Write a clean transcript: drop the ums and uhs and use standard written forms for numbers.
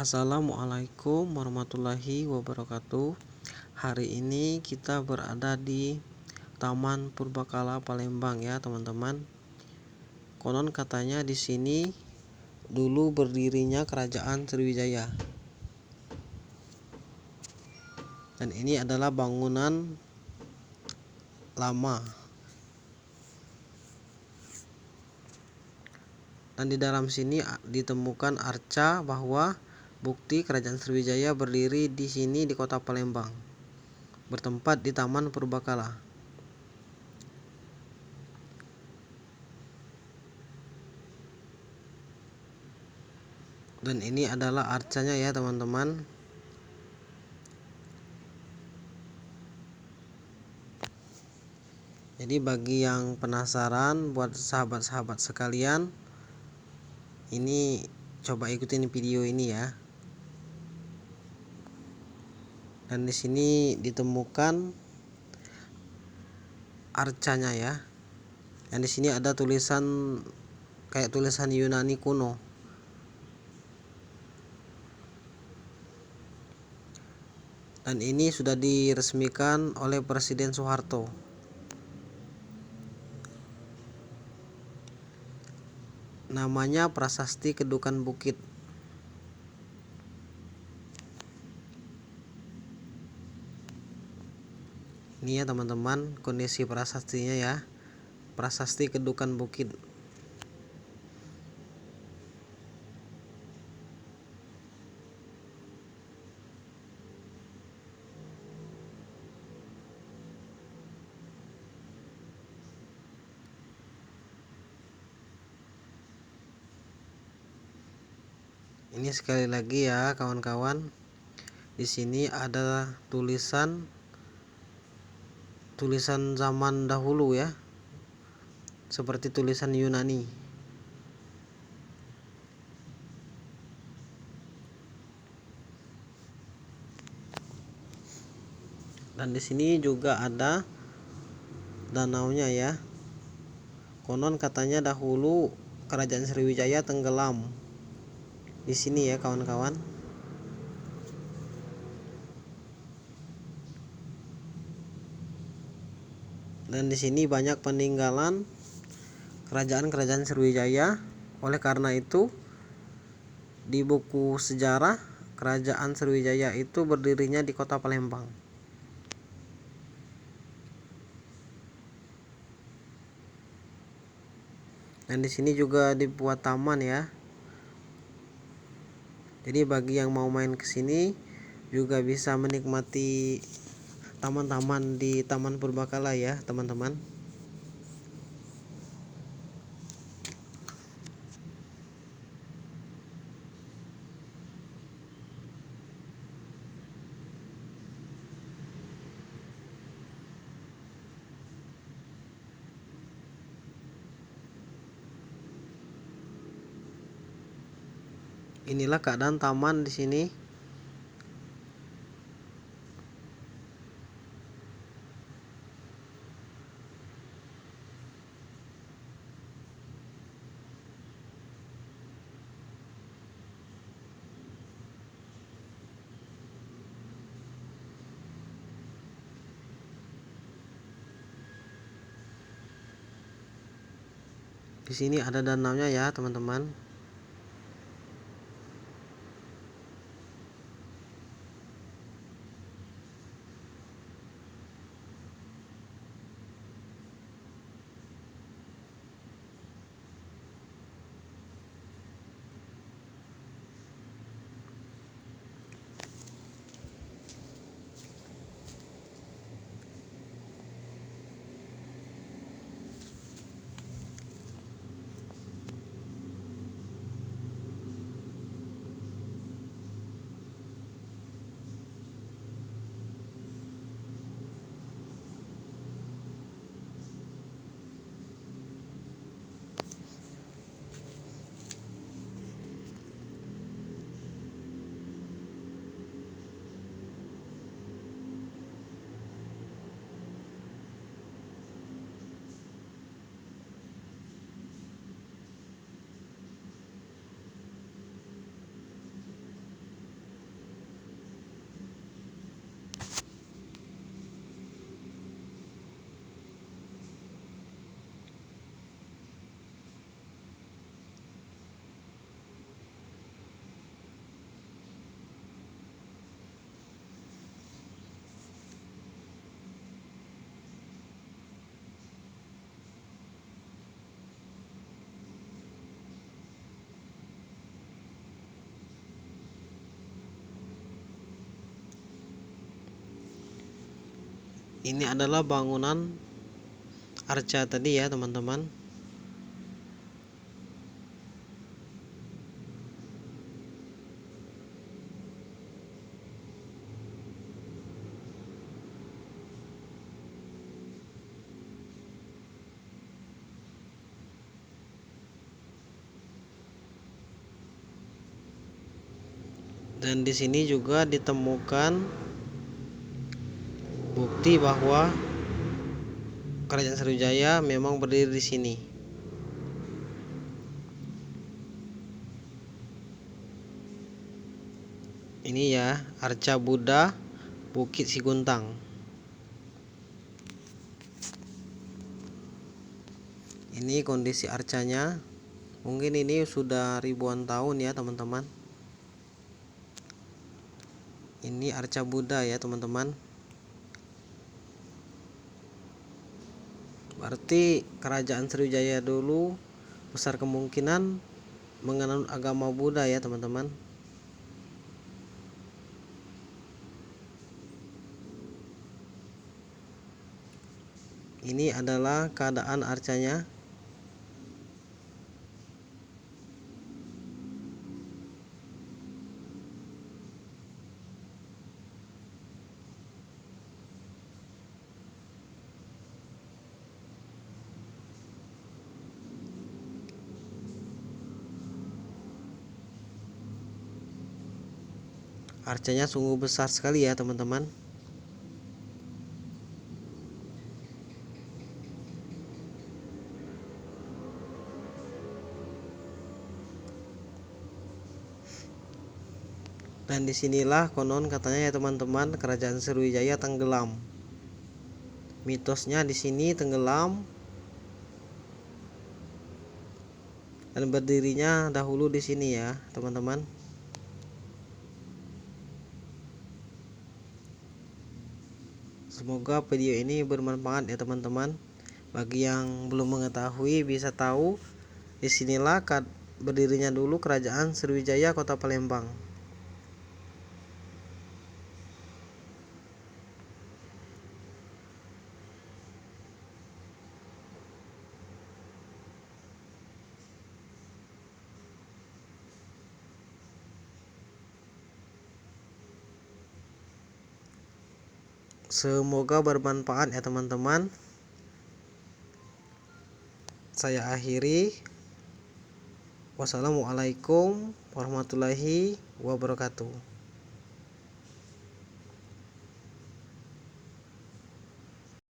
Assalamualaikum warahmatullahi wabarakatuh. Hari ini kita berada di Taman Purbakala Palembang ya, teman-teman. Konon katanya di sini dulu berdirinya Kerajaan Sriwijaya. Dan ini adalah bangunan lama. Dan di dalam sini ditemukan arca bahwa bukti Kerajaan Sriwijaya berdiri di sini di Kota Palembang, bertempat di Taman Purbakala. Dan ini adalah arcanya ya, teman-teman. Jadi bagi yang penasaran, buat sahabat-sahabat sekalian, ini coba ikutin video ini ya. Dan di sini ditemukan arcanya ya. Dan di sini ada tulisan kayak tulisan Yunani kuno. Dan ini sudah diresmikan oleh Presiden Soeharto. Namanya Prasasti Kedukan Bukit. Ini ya teman-teman, kondisi prasastinya ya. Prasasti Kedukan Bukit. Ini sekali lagi ya kawan-kawan. Di sini ada tulisan zaman dahulu ya. Seperti tulisan Yunani. Dan di sini juga ada danaunya ya. Konon katanya dahulu Kerajaan Sriwijaya tenggelam di sini ya kawan-kawan. Dan di sini banyak peninggalan kerajaan-kerajaan Sriwijaya. Oleh karena itu, di buku sejarah Kerajaan Sriwijaya itu berdirinya di Kota Palembang. Dan di sini juga dibuat taman ya. Jadi bagi yang mau main ke sini juga bisa menikmati taman-taman di Taman Purbakala ya, teman-teman. Inilah keadaan taman di sini. Di sini ada danaunya ya, teman-teman. Ini adalah bangunan arca tadi ya teman-teman. Dan di sini juga ditemukan bukti bahwa Kerajaan Sriwijaya memang berdiri di sini. Ini ya, Arca Buddha Bukit Siguntang. Ini kondisi arcanya. Mungkin ini sudah ribuan tahun ya teman-teman. Ini arca Buddha ya teman-teman. Berarti kerajaan Sriwijaya dulu besar kemungkinan menganut agama Buddha ya teman-teman. Ini adalah keadaan arcanya. Arcanya sungguh besar sekali ya teman-teman. Dan disinilah konon katanya ya teman-teman, kerajaan Sriwijaya tenggelam. Mitosnya di sini tenggelam dan berdirinya dahulu di sini ya teman-teman. Semoga video ini bermanfaat ya teman-teman. Bagi yang belum mengetahui bisa tahu disinilah berdirinya dulu kerajaan Sriwijaya Kota Palembang. Semoga bermanfaat ya teman-teman. Saya akhiri. Wassalamualaikum warahmatullahi wabarakatuh.